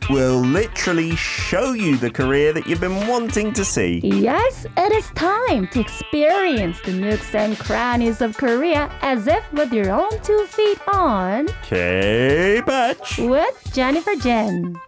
will literally show you the Korea that you've been wanting to see. Yes, it is time to experience the nooks and crannies of Korea as if with your own 2 feet on. K-Batch. With Jennifer Jen.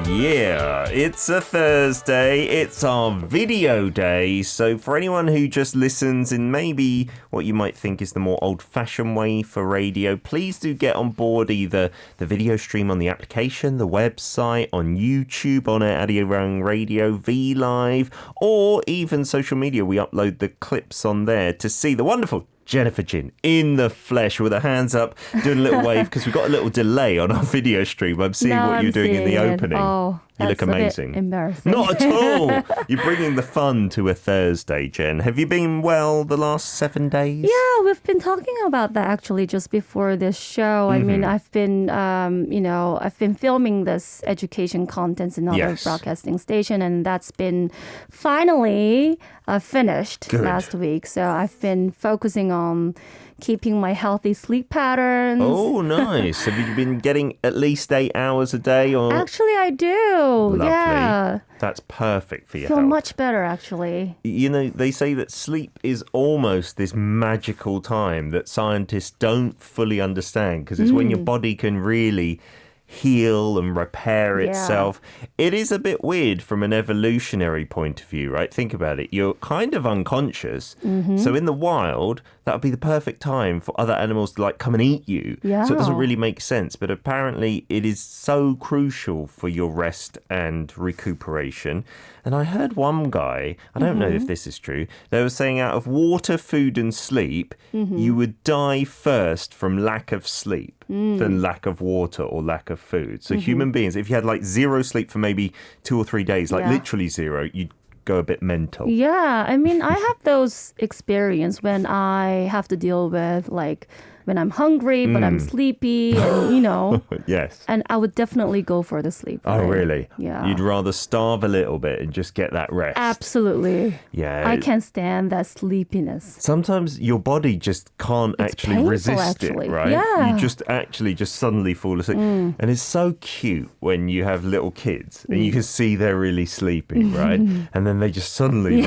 Yeah, it's a Thursday, it's our video day, so for anyone who just listens in maybe what you might think is the more old-fashioned way for radio, please do get on board either the video stream on the application, the website, on YouTube, on Arirang Radio, V Live, or even social media. We upload the clips on there to see the wonderful Jennifer Jin in the flesh with her hands up, doing a little wave because we've got a little delay on our video stream. I'm seeing what you're doing in the opening. Oh, you look amazing. A bit embarrassing. Not at all. You're bringing the fun to a Thursday, Jen. Have you been well the last 7 days? Yeah, we've been talking about that actually just before this show. I mean, I've been, I've been filming this education contents in other broadcasting station, and that's been finally finished last week. So I've been focusing on keeping my healthy sleep patterns. Oh, nice. Have you been getting at least 8 hours a day? Or? Actually, I do. Lovely. Yeah. That's perfect for your feel health. Much better, actually. You know, they say that sleep is almost this magical time that scientists don't fully understand because it's when your body can really heal and repair itself. It is a bit weird from an evolutionary point of view, right? Think about it. You're kind of unconscious. So in the wild, that would be the perfect time for other animals to like come and eat you. Yeah. So it doesn't really make sense. But apparently it is so crucial for your rest and recuperation. And I heard one guy, I don't know if this is true, they were saying out of water, food and sleep, you would die first from lack of sleep than lack of water or lack of food. So human beings, if you had like zero sleep for maybe 2 or 3 days, like literally zero, you'd go a bit mental. Yeah, I mean, I have those experience when I have to deal with like when I'm hungry, but I'm sleepy, and, Yes. And I would definitely go for the sleep. Oh, right? really? Yeah. You'd rather starve a little bit and just get that rest. Absolutely. Yeah. I can't stand that sleepiness. Sometimes your body just can't actually painful, resist actually. it, right? Yeah. You just suddenly fall asleep. And it's so cute when you have little kids and you can see they're really sleeping, right? And then they just suddenly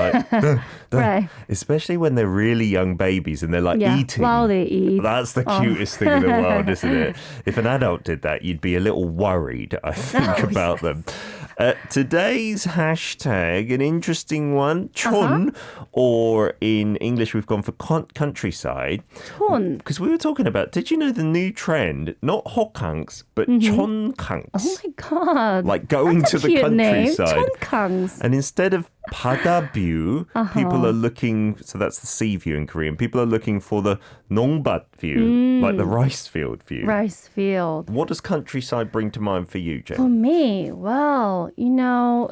Right. Especially when they're really young babies and they're like eating. While they eat. That's the cutest thing in the world, isn't it? If an adult did that, you'd be a little worried, I think, about them. Today's hashtag, an interesting one, chon, or in English we've gone for countryside. Chon. Because we were talking about, did you know the new trend, not hokangs, but chonkangs? Oh my God. Like going That's to a the cute countryside. Name. Chonkangs. And instead of 바다 view, people are looking, so that's the sea view in Korean, people are looking for the 농밭 view, like the rice field view. Rice field. What does countryside bring to mind for you, Jen? For me, well,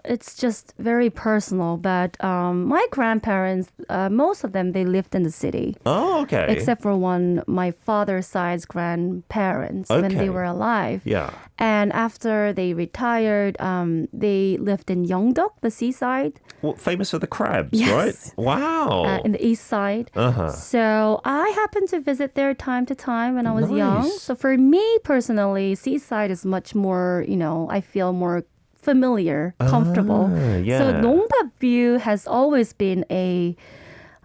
it's just very personal, but my grandparents, most of them, they lived in the city. Oh, okay. Except for one, my father's side's grandparents when they were alive. Yeah. And after they retired, they lived in Yeongdeok, the seaside. Well, famous for the crabs, Yes. right? Wow. In the east side. So I happened to visit there time to time when I was young. So for me personally, seaside is much more, I feel more familiar, comfortable. Yeah. So 농밭 view has always been a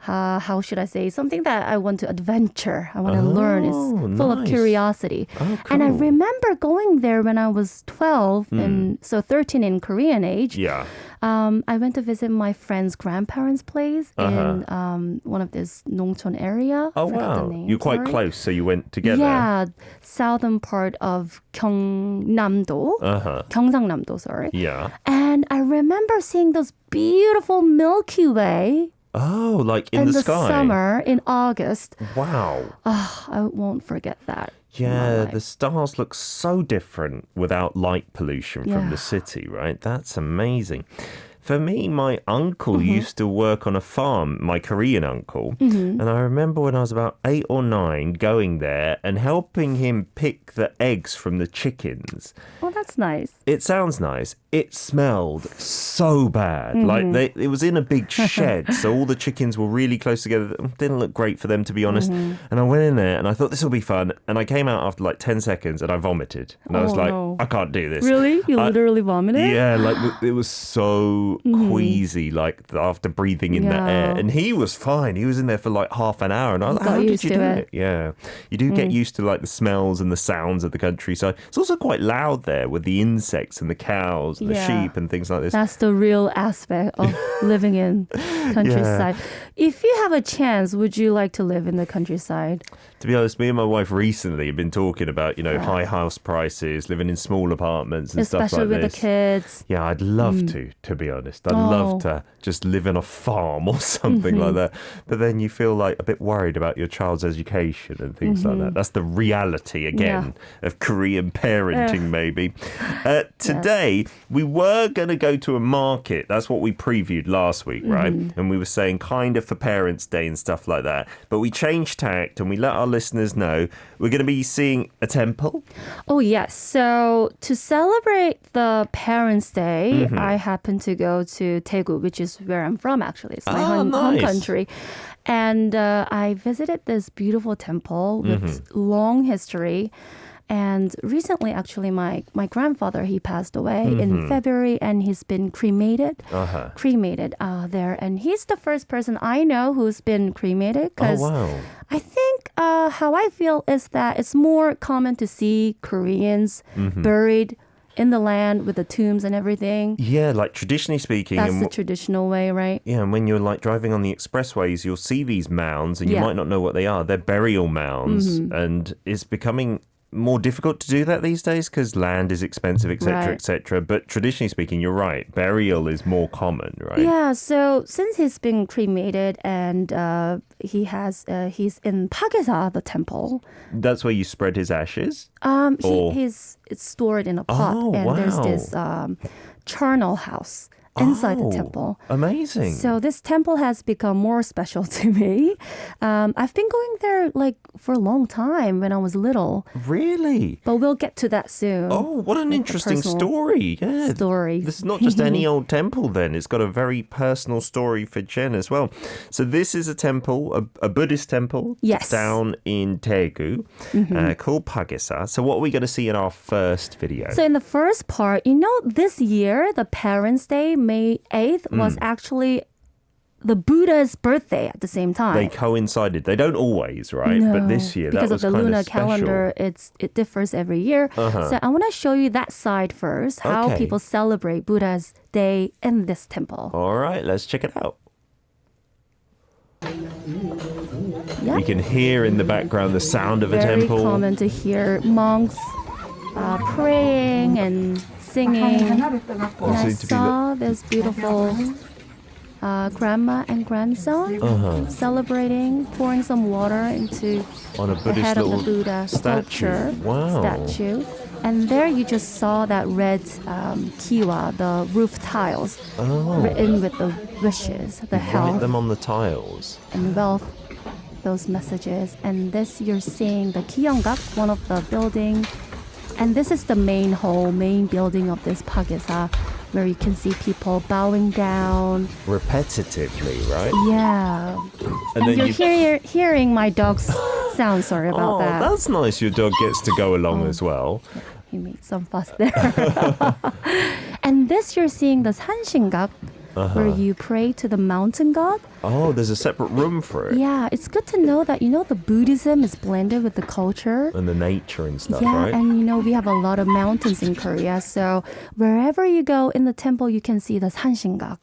how should I say, something that I want to adventure. I want to learn. It's full of curiosity. Oh, cool. And I remember going there when I was 12, and so 13 in Korean age. Yeah. I went to visit my friend's grandparents' place in one of this 농촌 area. Oh, Forgot the wow. name, You're quite sorry. close, so you went together. Yeah, southern part of 경남도. 경상남도, sorry. Yeah. And I remember seeing those beautiful Milky Way Oh, like in the sky. summer in August. Wow. I won't forget that. Yeah, the stars look so different without light pollution from the city, right? That's amazing. For me, my uncle used to work on a farm, my Korean uncle. And I remember when I was about 8 or 9 going there and helping him pick the eggs from the chickens. Oh, that's nice. It sounds nice. It smelled so bad. It was in a big shed, so all the chickens were really close together. It didn't look great for them, to be honest. And I went in there and I thought this will be fun. And I came out after like 10 seconds and I vomited. And I was like, no. I can't do this. Really? You literally vomited? Yeah, like it was so queasy, like after breathing in that air. And he was fine. He was in there for like half an hour. And I was like, how did you do it? Yeah. You do get used to like the smells and the sounds of the countryside. It's also quite loud there with the insects and the cows and the sheep and things like this. That's the real aspect of living in countryside. If you have a chance, would you like to live in the countryside? To be honest, me and my wife recently have been talking about, high house prices, living in small apartments and stuff like this. Especially with the kids. Yeah, I'd love to be honest. I'd love to just live on a farm or something like that. But then you feel like a bit worried about your child's education and things like that. That's the reality, again, of Korean parenting, maybe. Today, we were going to go to a market. That's what we previewed last week, right? And we were saying kind of for Parents' Day and stuff like that. But we changed tact and we let our listeners know we're going to be seeing a temple. Oh, yes. So to celebrate the Parents' Day, I happened to go to Daegu, which is where I'm from, actually. It's my home country. And I visited this beautiful temple with long history. And recently, actually, my grandfather, he passed away in February, and he's been cremated there. And he's the first person I know who's been cremated, because I think how I feel is that it's more common to see Koreans buried in the land with the tombs and everything. Yeah, like traditionally speaking. That's the traditional way, right? Yeah, and when you're like driving on the expressways, you'll see these mounds and you might not know what they are. They're burial mounds, and it's becoming more difficult to do that these days because land is expensive, etc., etc. But traditionally speaking, you're right. Burial is more common, right? Yeah. So since he's been cremated and he's in Pagyesa, the temple. That's where you spread his ashes. It's stored in a pot, and there's this charnel house inside the temple. Amazing. So this temple has become more special to me. I've been going there like for a long time when I was little. Really? But we'll get to that soon. Oh, what an interesting story. Yeah. Story. This is not just any old temple then. It's got a very personal story for Jen as well. So this is a temple, a Buddhist temple down in Daegu called Pagyesa. So what are we going to see in our first video? So in the first part, this year, the Parents' Day, May 8th, was actually the Buddha's birthday at the same time. They coincided. They don't always, right? No, but this year, because that was of the kind lunar of special. calendar, it differs every year. So I want to show you that side first, how people celebrate Buddha's day in this temple. All right, let's check it out. Yeah. You can hear in the background the sound of a Very temple. Very common to hear monks praying and singing. And I saw this beautiful grandma and grandson celebrating, pouring some water into on a the Buddhist head of the little Buddha statue. statue. And there you just saw that red kiwa, the roof tiles, written with the wishes, the health. Write them on the tiles. And wealth, those messages. And this you're seeing the Gyeonggak, one of the building. And this is the main hall, main building of this Pagyesa, where you can see people bowing down. Repetitively, right? Yeah. And you're hearing my dog's sound. Sorry about that. Oh, that's nice. Your dog gets to go along as well. He made some fuss there. And this you're seeing the Sanshingak, where you pray to the mountain god. Oh, there's a separate room for it. Yeah, it's good to know that, the Buddhism is blended with the culture. And the nature and stuff, yeah, right? And, we have a lot of mountains in Korea. So wherever you go in the temple, you can see the Sanshingak.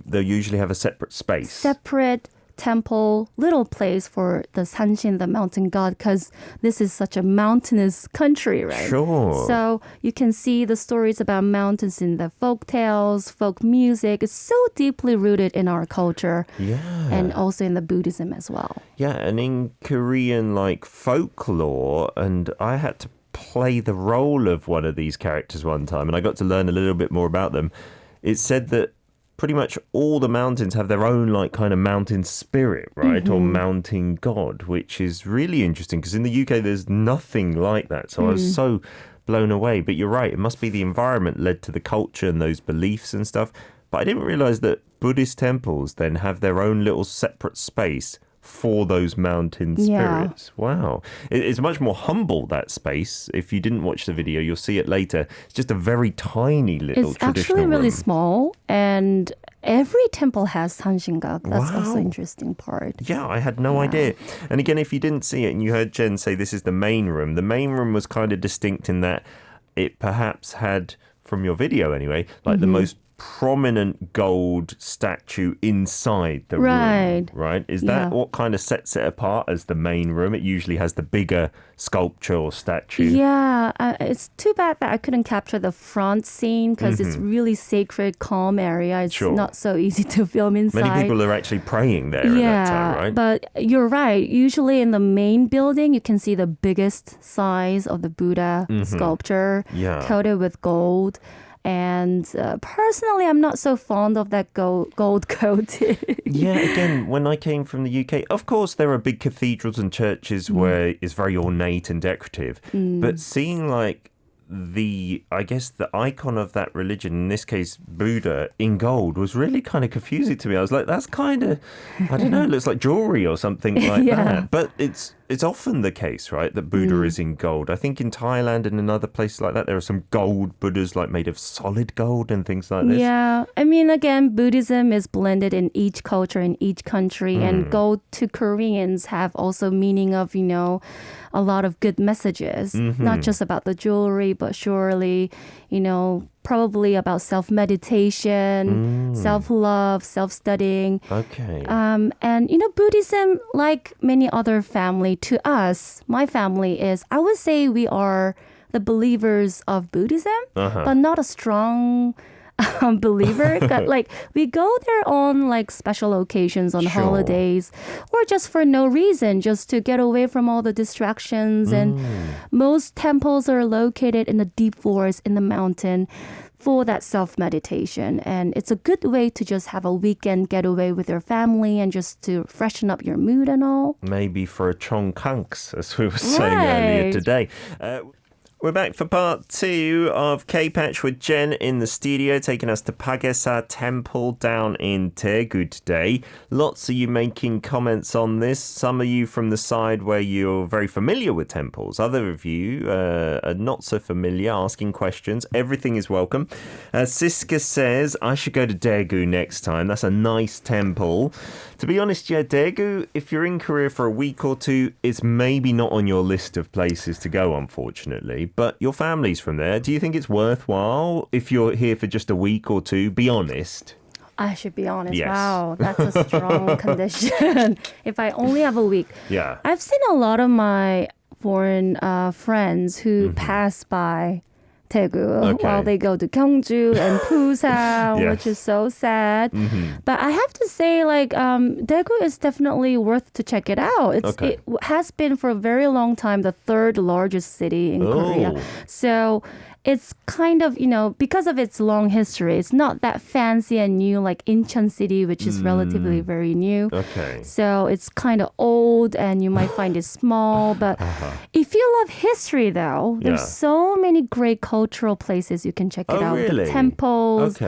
They usually have a separate space. Separate temple, little place for the Sanshin, the mountain god, because this is such a mountainous country, right? Sure. So you can see the stories about mountains in the folk tales, folk music. It's so deeply rooted in our culture. Yeah. And also in the Buddhism as well. Yeah, and in Korean, folklore, and I had to play the role of one of these characters one time, and I got to learn a little bit more about them. It said that pretty much all the mountains have their own like kind of mountain spirit, right? Or mountain god, which is really interesting because in the UK there's nothing like that. So I was so blown away. But you're right, it must be the environment led to the culture and those beliefs and stuff. But I didn't realize that Buddhist temples then have their own little separate space for those mountain spirits. Wow. It's much more humble, that space. If you didn't watch the video, you'll see it later. It's just a very tiny little it's traditional actually really room. small, and every temple has sanshingak. That's also Wow. interesting part. Yeah, I had no idea. And again, if you didn't see it and you heard Jen say this is the main room was kind of distinct in that it perhaps had, from your video anyway, like the most prominent gold statue inside the room, right? Is that what kind of sets it apart as the main room? It usually has the bigger sculpture or statue. Yeah, it's too bad that I couldn't capture the front scene because it's really sacred, calm area. It's not so easy to film inside. Many people are actually praying there at that time, right? But you're right. Usually in the main building, you can see the biggest size of the Buddha sculpture coated with gold. And personally, I'm not so fond of that gold coating. Yeah, again, when I came from the UK, of course, there are big cathedrals and churches where it's very ornate and decorative. But seeing like I guess the icon of that religion, in this case Buddha, in gold was really kind of confusing to me. I was like, that's kind of, I don't know, it looks like jewelry or something like that. But it's often the case, right, that Buddha is in gold. I think in Thailand and in other places like that, there are some gold Buddhas like made of solid gold and things like this. Yeah, I mean, again, Buddhism is blended in each culture, in each country. And gold to Koreans have also meaning of, a lot of good messages, not just about the jewelry, but surely, probably about self-meditation, self-love, self-studying. Okay. And, Buddhism, like many other family, to us, my family is, I would say we are the believers of Buddhism, but not a strong believer. Like we go there on like special occasions, on holidays, or just for no reason, just to get away from all the distractions. And most temples are located in the deep forest in the mountain for that self-meditation. And it's a good way to just have a weekend getaway with your family and just to freshen up your mood and all. Maybe for a chongkanks, as we were saying earlier today. We're back for part 2 of K-Patch with Jen in the studio, taking us to Pagyesa Temple down in Daegu today. Lots of you making comments on this. Some of you from the side where you're very familiar with temples. Other of you are not so familiar, asking questions. Everything is welcome. Siska says, I should go to Daegu next time. That's a nice temple. To be honest, Daegu, if you're in Korea for a week or two, it's maybe not on your list of places to go, unfortunately. But your family's from there. Do you think it's worthwhile if you're here for just a week or two? Be honest. I should be honest. Yes. Wow, that's a strong condition. If I only have a week. Yeah. I've seen a lot of my foreign friends who pass by Daegu while they go to Gyeongju and Busan, which is so sad. But I have to say, like, Daegu is definitely worth to check it out. It has been for a very long time the third largest city in Korea. So it's kind of, because of its long history, it's not that fancy and new like Incheon City, which is relatively very new. So it's kind of old and you might find it small. But if you love history, though, there's so many great cultural places you can check it out. Really? The temples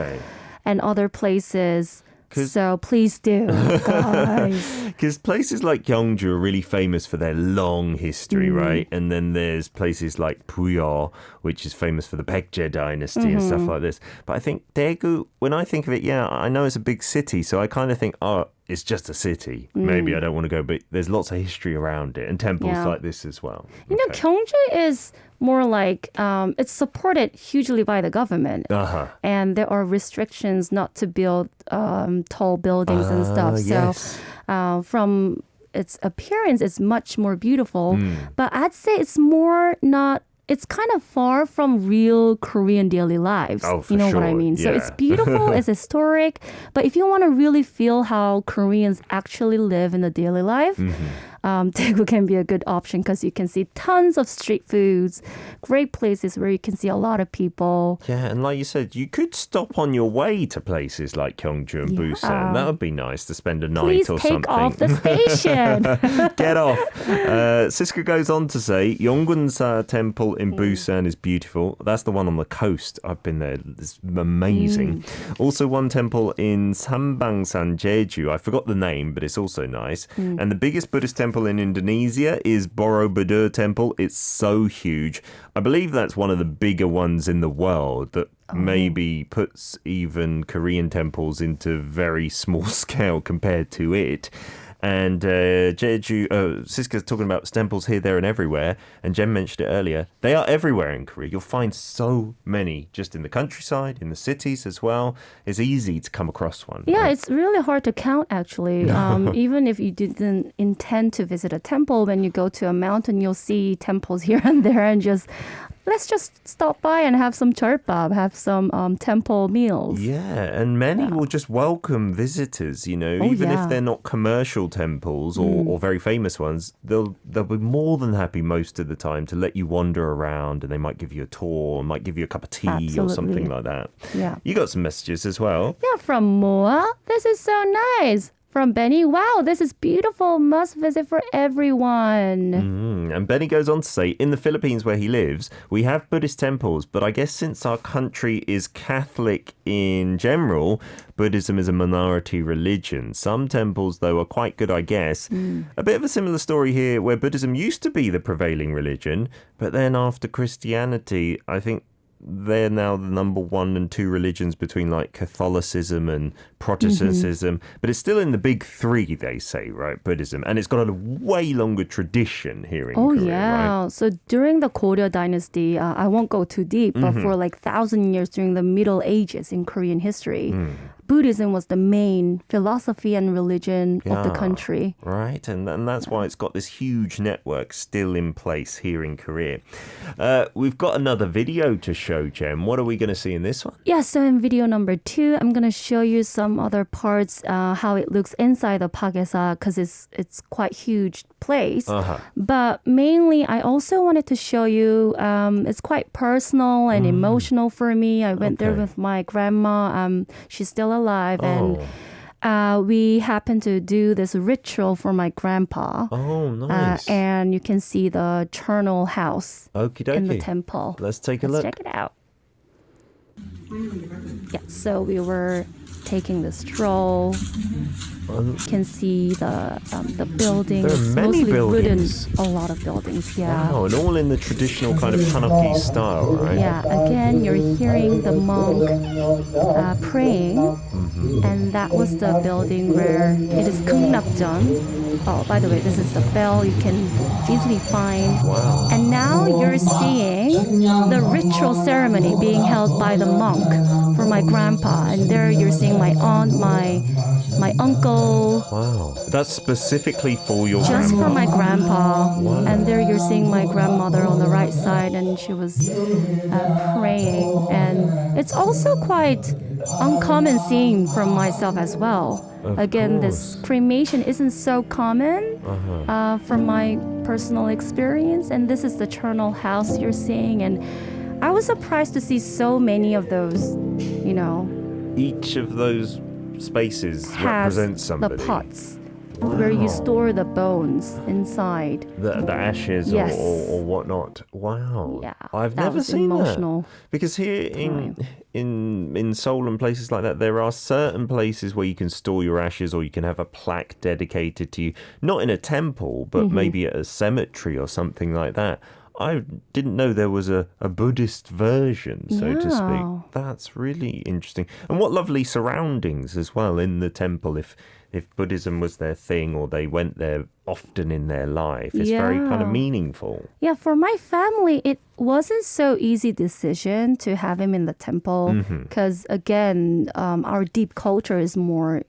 and other places. So please do, guys. Because places like Gyeongju are really famous for their long history, right? And then there's places like Puyo, which is famous for the Pagyesa dynasty and stuff like this. But I think Daegu, when I think of it, I know it's a big city, so I kind of think, it's just a city. Maybe I don't want to go, but there's lots of history around it and temples like this as well. Gyeongju is more like it's supported hugely by the government. And there are restrictions not to build tall buildings and stuff. So from its appearance, it's much more beautiful. But I'd say it's more not... It's kind of far from real Korean daily lives. You know what I mean? So it's beautiful, it's historic. But if you want to really feel how Koreans actually live in the daily life, daegu can be a good option because you can see tons of street foods, great places where you can see a lot of people. Yeah, and like you said, you could stop on your way to places like Gyeongju and Busan. That would be nice to spend a night Please or take something. off the station. Get off. Siska goes on to say, Donghwasa Temple in Busan is beautiful. That's the one on the coast. I've been there. It's amazing. Also, one temple in Sambangsan, Jeju. I forgot the name, but it's also nice. And the biggest Buddhist temple in Indonesia is Borobudur Temple. It's so huge. I believe that's one of the bigger ones in the world that maybe puts even Korean temples into very small scale compared to it. And Jeju, Siska's talking about temples here, there, and everywhere. And Jen mentioned it earlier. They are everywhere in Korea. You'll find so many just in the countryside, in the cities as well. It's easy to come across one. Yeah, right? it's really hard to count, actually. Even if you didn't intend to visit a temple, when you go to a mountain, you'll see temples here and there and let's just stop by and have some chorpab, have some temple meals. Yeah, and many will just welcome visitors, even if they're not commercial temples or very famous ones, they'll be more than happy most of the time to let you wander around, and they might give you a tour, might give you a cup of tea or something like that. Yeah. You got some messages as well. Yeah, from Moa. This is so nice. From Benny, wow, this is beautiful. Must visit for everyone. And Benny goes on to say, in the Philippines where he lives, we have Buddhist temples, but I guess since our country is Catholic in general, Buddhism is a minority religion. Some temples, though, are quite good, I guess. A bit of a similar story here where Buddhism used to be the prevailing religion, but then after Christianity, I think they're now the number 1 and 2 religions between like Catholicism and Protestantism, but it's still in the big 3, they say, right? Buddhism, and it's got a way longer tradition here in Korea, right? So during the Goryeo dynasty, I won't go too deep, but for like 1,000 years during the Middle Ages in Korean history, Buddhism was the main philosophy and religion of the country. Right, and that's why it's got this huge network still in place here in Korea. We've got another video to show, Jem. What are we going to see in this one? Yeah, so in video number 2, I'm going to show you some other parts, how it looks inside the Pagyesa, because it's quite huge place. But mainly, I also wanted to show you, it's quite personal and emotional for me. I went there with my grandma. She's still alive, and we happened to do this ritual for my grandpa. Oh, nice. And you can see the charnel house in the temple. Let's take a look. Check it out. Yeah, so we were taking the stroll. You can see the buildings. There are many mostly buildings. Wooden, a lot of buildings, yeah. Wow, and all in the traditional kind of Hanokki style, right? Yeah, again, you're hearing the monk praying, and that was the building where it is Gyeongnakjeon. Oh, by the way, this is the bell you can easily find. Wow. And now you're seeing the ritual ceremony being held by the monk for my grandpa, and there you're seeing my aunt, my uncle. Wow. That's specifically for your Just grandma? for my grandpa. Wow. And there you're seeing my grandmother on the right side, and she was praying. And it's also quite uncommon seeing from myself as well. Again, this cremation isn't so common from my personal experience. And this is the charnel house you're seeing. And I was surprised to see so many of those, Each of those spaces has represents somebody. the pots where you store the bones inside. The ashes Yes. or whatnot. Wow. Yeah, I've that never was seen emotional that. Because here in Seoul and places like that, there are certain places where you can store your ashes or you can have a plaque dedicated to you. Not in a temple, but maybe at a cemetery or something like that. I didn't know there was a Buddhist version, so to speak. That's really interesting. And what lovely surroundings as well in the temple. If Buddhism was their thing or they went there often in their life, it's very kind of meaningful. Yeah, for my family, it wasn't so easy decision to have him in the temple because, again, our deep culture is more,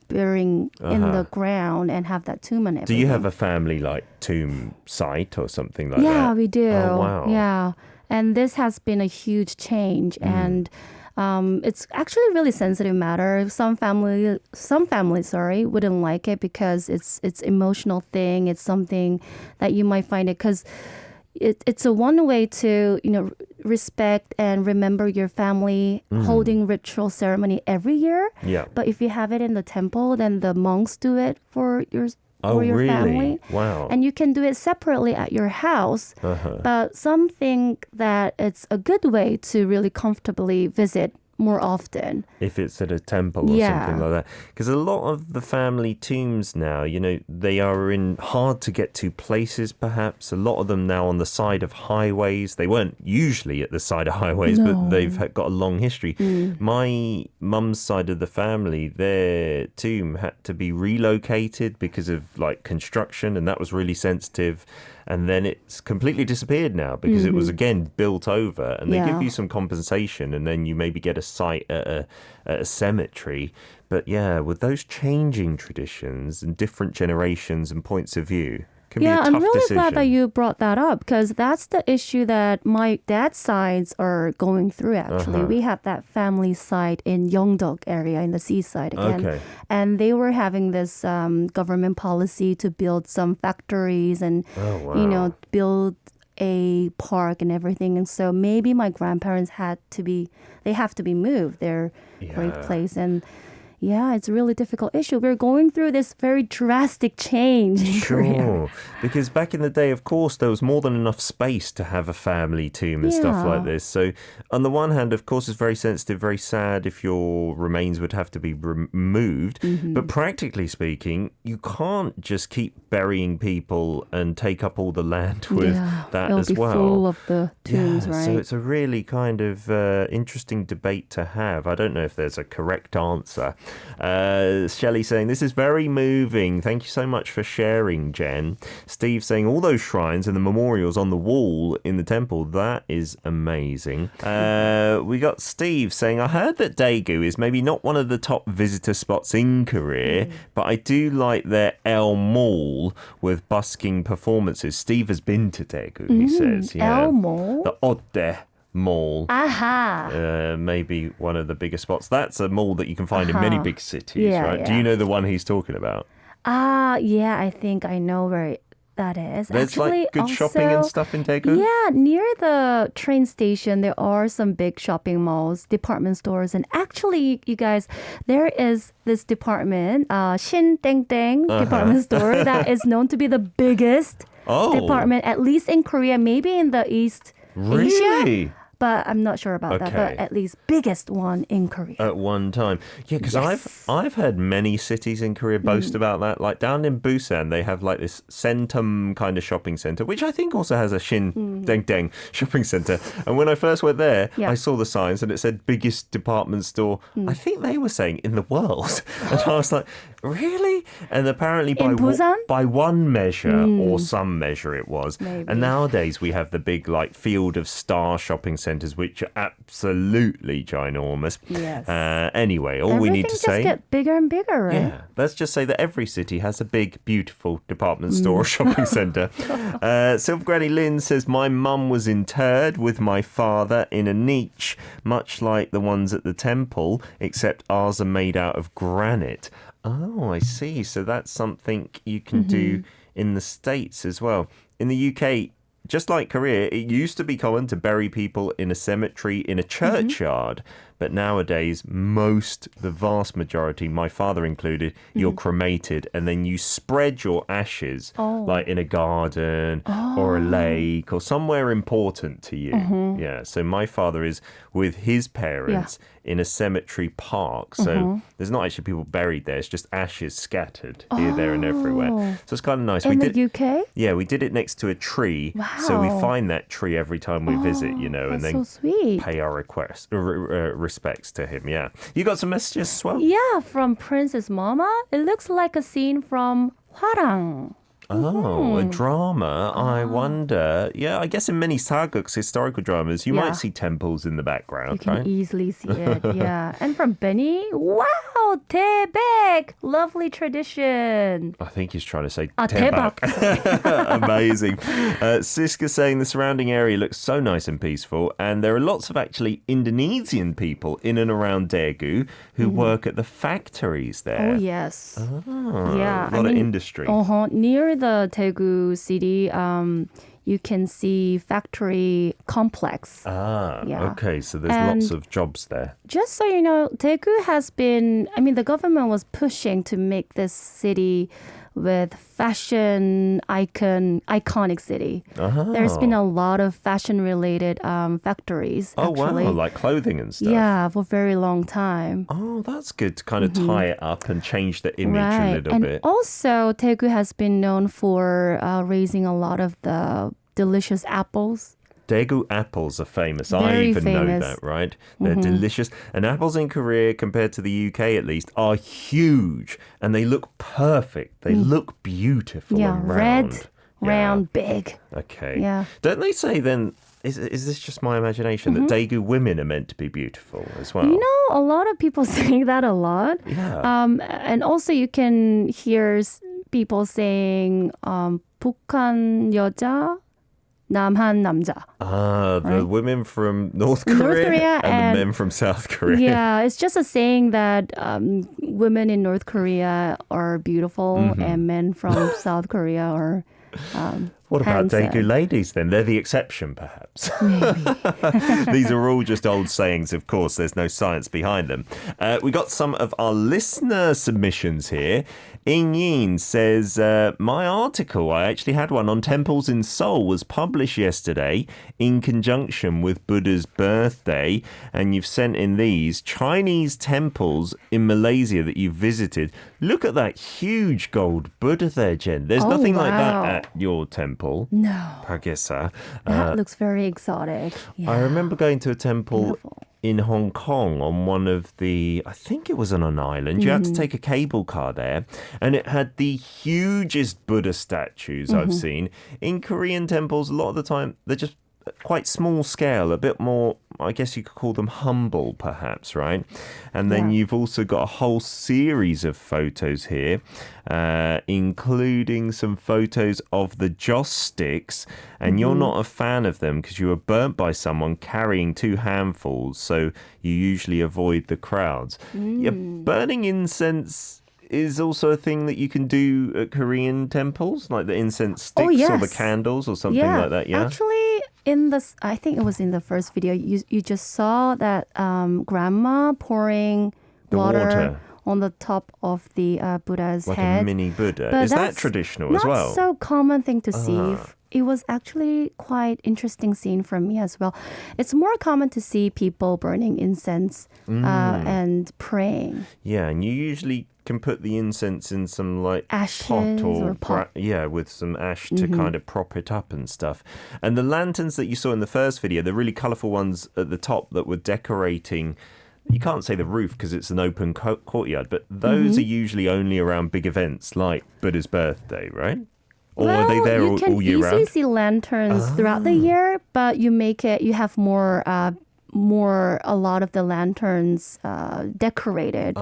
burying in the ground and have that tomb and everything. Do you have a family like tomb site or something like that? Yeah, we do. Oh, wow. Yeah, and this has been a huge change and It's actually a really sensitive matter. Some families, wouldn't like it because it's emotional thing. It's something that you might find it because it's a one way to respect and remember your family, holding ritual ceremony every year. Yeah. But if you have it in the temple, then the monks do it for your really? family. Wow. And you can do it separately at your house. But some think that it's a good way to really comfortably visit more often. If it's at a temple or something like that. Because a lot of the family tombs now, they are in hard to get to places perhaps. A lot of them now on the side of highways. They weren't usually at the side of highways, but they've got a long history. My mum's side of the family, their tomb had to be relocated because of construction, and that was really sensitive. And then it's completely disappeared now because it was, again, built over. And they give you some compensation, and then you maybe get a site at a cemetery. But yeah, with those changing traditions and different generations and points of view, can be a tough I'm really decision. glad that you brought that up because that's the issue that my dad's sides are going through, actually. We have that family site in Yeongdeok area in the seaside again. Okay. And they were having this government policy to build some factories and, build a park and everything. And so maybe my grandparents have to be moved, their great place. And yeah, it's a really difficult issue. We're going through this very drastic change in Korea. Because back in the day, of course, there was more than enough space to have a family tomb and stuff like this. So on the one hand, of course, it's very sensitive, very sad if your remains would have to be removed. But practically speaking, you can't just keep burying people and take up all the land with that as well. It'll be full of the tombs, right? So it's a really kind of interesting debate to have. I don't know if there's a correct answer. Shelley saying, this is very moving. Thank you so much for sharing, Jen. Steve saying, all those shrines and the memorials on the wall in the temple, that is amazing. We got Steve saying, I heard that daegu is maybe not one of the top visitor spots in Korea, but I do like their El Mall with busking performances. Steve has been to daegu, he says. El Mall? The Odde Mall. Aha. Maybe one of the biggest spots. That's a mall that you can find in many big cities, right? Do you know the one he's talking about? Yeah, I think I know where that is. There's actually, good also, shopping and stuff in Daegu? Yeah, near the train station, there are some big shopping malls, department stores. And actually, you guys, there is this department, Shin Teng Teng department store that is known to be the biggest department, at least in Korea, maybe in the East Asia. But I'm not sure about that. But at least biggest one in Korea. At one time. Yeah, because I've heard many cities in Korea boast about that. Like down in Busan, they have like this Centum kind of shopping center, which I think also has a Shin Deng Deng shopping center. And when I first went there, I saw the signs and it said biggest department store. I think they were saying in the world. And I was like, really? And apparently by one measure or some measure it was. Maybe. And nowadays we have the big like Field of Star shopping centers, which are absolutely ginormous. Yes. Anyway, all we need to say... Everything just get bigger and bigger, right? Yeah. Let's just say that every city has a big, beautiful department store or shopping centre. Silver Granny Lynn says, my mum was interred with my father in a niche, much like the ones at the temple, except ours are made out of granite. Oh, I see. So that's something you can do in the States as well. In the UK, just like Korea, it used to be common to bury people in a cemetery in a churchyard. But nowadays, the vast majority, my father included, you're cremated and then you spread your ashes like in a garden or a lake or somewhere important to you. Yeah, so my father is with his parents in a cemetery park. So there's not actually people buried there. It's just ashes scattered here, there and everywhere. So it's kind of nice. In the UK? Yeah, we did it next to a tree. Wow. So we find that tree every time we visit, and then so sweet. pay our respects to him. Yeah. You got some messages as well? Yeah, from Princess Mama. It looks like a scene from Hwarang. Oh, a drama. I wonder. Yeah, I guess in many sageuk's historical dramas, you might see temples in the background, You can right? easily see it, yeah. And from Benny, wow, 대박, lovely tradition. I think he's trying to say 대박. Amazing. Siska saying the surrounding area looks so nice and peaceful, and there are lots of actually Indonesian people in and around Daegu who work at the factories there. Oh, yes. Yeah, a lot of industry. Near the Daegu city, you can see factory complex. Okay, so there's lots of jobs there. Just so you know, Daegu has been, the government was pushing to make this city with fashion iconic city. There's been a lot of fashion-related factories, actually. Wow, like clothing and stuff. Yeah, for a very long time. Oh, that's good to kind of tie it up and change the image a little and bit. Also, Daegu has been known for raising a lot of the delicious apples. Daegu apples are famous. I Very even know famous. that, right? They're delicious. And apples in Korea, compared to the UK at least, are huge. And they look perfect. They look beautiful and round. Red, round, big. Okay. Yeah. Don't they say then, is this just my imagination, that Daegu women are meant to be beautiful as well? You know, a lot of people say that a lot. Yeah. And also you can hear people saying 북한 여자, 남한 남자. The women from North Korea and the men from South Korea. Yeah, it's just a saying that women in North Korea are beautiful and men from South Korea are What about handsome. Daegu ladies then? They're the exception, perhaps. Maybe. These are all just old sayings, of course. There's no science behind them. We got some of our listener submissions here. Ing Yin says, my article, I actually had one on temples in Seoul, was published yesterday in conjunction with Buddha's birthday. And you've sent in these Chinese temples in Malaysia that you've visited. Look at that huge gold Buddha there, Jen. There's nothing like that at your temple. No. Pagyesa. That looks very exotic. Yeah. I remember going to a temple Beautiful. in Hong Kong on one of the, I think it was on an island. You had to take a cable car there, and it had the hugest Buddha statues I've seen. In Korean temples, a lot of the time, they're just quite small scale, a bit more, I guess you could call them humble, perhaps, right? And then you've also got a whole series of photos here, including some photos of the joss sticks. And you're not a fan of them because you were burnt by someone carrying 2 handfuls, so you usually avoid the crowds. Yeah, burning incense is also a thing that you can do at Korean temples, like the incense sticks or the candles or something like that, yeah? Actually, I think it was in the first video, you just saw that grandma pouring water on the top of the Buddha's like head. a mini Buddha. But Is that that's traditional as well? Not so common thing to see. It was actually quite interesting scene for me as well. It's more common to see people burning incense and praying. Yeah, and you usually can put the incense in some like Ashes pot with some ash to kind of prop it up and stuff. And the lanterns that you saw in the first video, the really colourful ones at the top that were decorating, you can't say the roof because it's an open courtyard, but those are usually only around big events like Buddha's birthday, right? Or are they there all year round? You can easily see lanterns throughout the year, but you have a lot of the lanterns decorated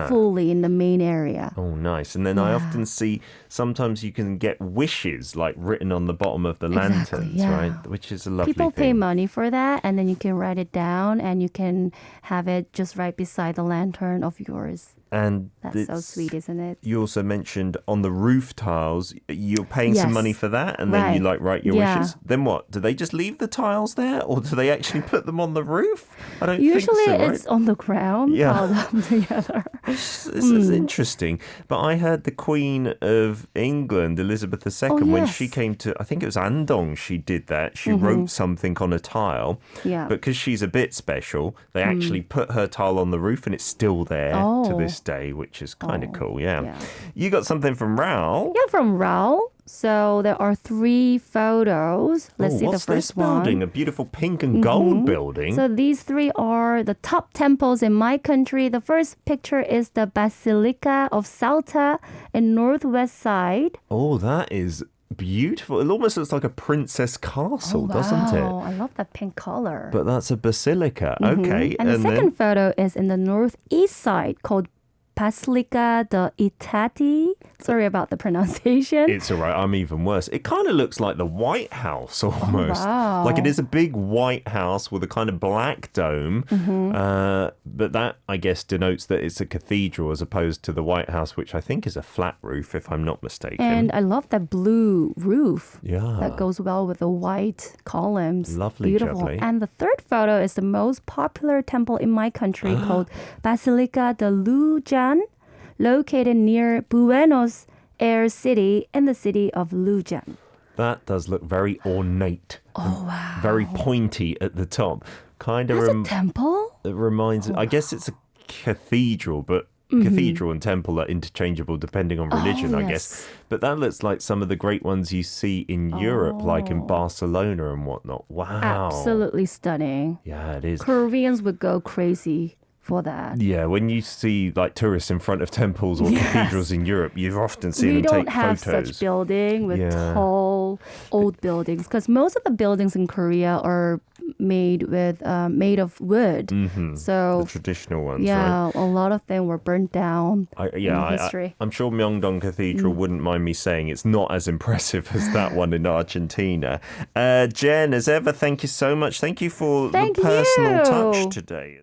fully in the main area. Oh, nice. And then I often see sometimes you can get wishes like written on the bottom of the lanterns, right? Which is a lovely People thing. pay money for that, and then you can write it down and you can have it just right beside the lantern of yours. And that's so sweet, isn't it? You also mentioned on the roof tiles, you're paying some money for that, and then you like write your wishes. Then what? Do they just leave the tiles there, or do they actually put them on the roof? I don't think so, right? Usually it's on the ground, piled up together. This is interesting. But I heard the Queen of England, Elizabeth II, when she came to, I think it was Andong, she did that. She wrote something on a tile. Yeah. But because she's a bit special, they actually put her tile on the roof, and it's still there to this day, which is kind of cool. Yeah. You got something from Raoul? Yeah, from Raoul. So there are 3 photos. Let's see the what's first this building? one. A beautiful pink and gold building. So these 3 are the top temples in my country. The first picture is the Basilica of Salta in northwest side. Oh, that is beautiful. It almost looks like a princess castle, doesn't it? I love that pink color. But that's a basilica. Okay. And the second photo is in the northeast side called Basilica de Itati. Sorry about the pronunciation. It's all right. I'm even worse. It kind of looks like the White House almost. Wow. Like it is a big white house with a kind of black dome. But that, I guess, denotes that it's a cathedral as opposed to the White House, which I think is a flat roof, if I'm not mistaken. And I love that blue roof. Yeah. That goes well with the white columns. Lovely, Beautiful. jubbly. And the third photo is the most popular temple in my country called Basilica de Lujan, located near Buenos Aires City in the city of Lujan. That does look very ornate. Oh, wow. Very pointy at the top. Kind of That's a temple? it reminds, I guess it's a cathedral, but cathedral and temple are interchangeable depending on religion, I guess. But that looks like some of the great ones you see in Europe, like in Barcelona and whatnot. Wow. Absolutely stunning. Yeah, it is. Koreans would go crazy for that. Yeah, when you see like tourists in front of temples or cathedrals in Europe, you've often seen We them don't take have photos. such building with tall, old buildings because most of the buildings in Korea are made of wood. So The traditional ones, yeah, right? a lot of them were burnt down in history. I'm sure Myeongdong Cathedral wouldn't mind me saying it's not as impressive as that one in Argentina. Jen, as ever, thank you so much. Thank you for the personal touch today.